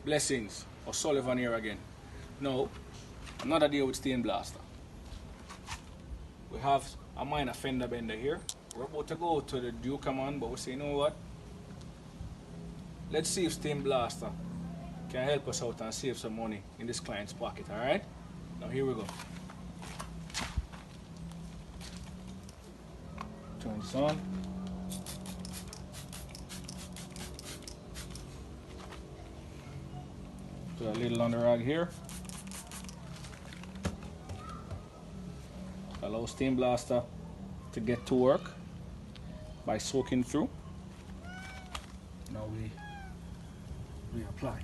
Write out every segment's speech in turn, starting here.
Blessings, O'Sullivan here again. Now, another day with Stain Blaster. We have a minor fender bender here. We're about to go to the Duke man, but we say, you know what? Let's see if Stain Blaster can help us out and save some money in this client's pocket, alright? Now here we go. Turn this on. Put a little on the rag here. Allow Stain Blaster to get to work by soaking through. Now we reapply.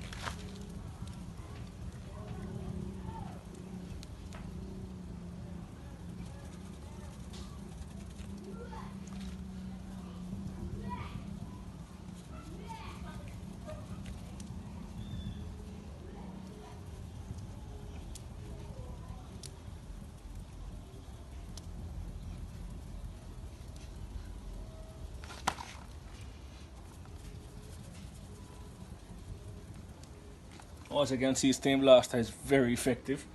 As you can see, Stain Blaster is very effective,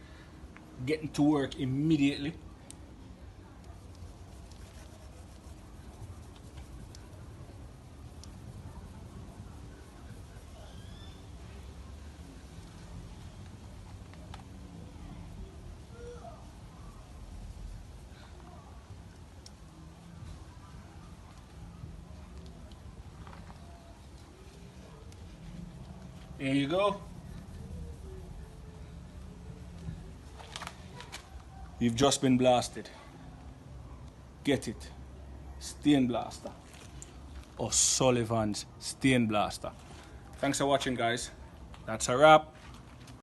getting to work immediately. There you go. You've just been blasted. Get it. Stain Blaster. O'Sullivan's Stain Blaster. Thanks for watching, guys. That's a wrap.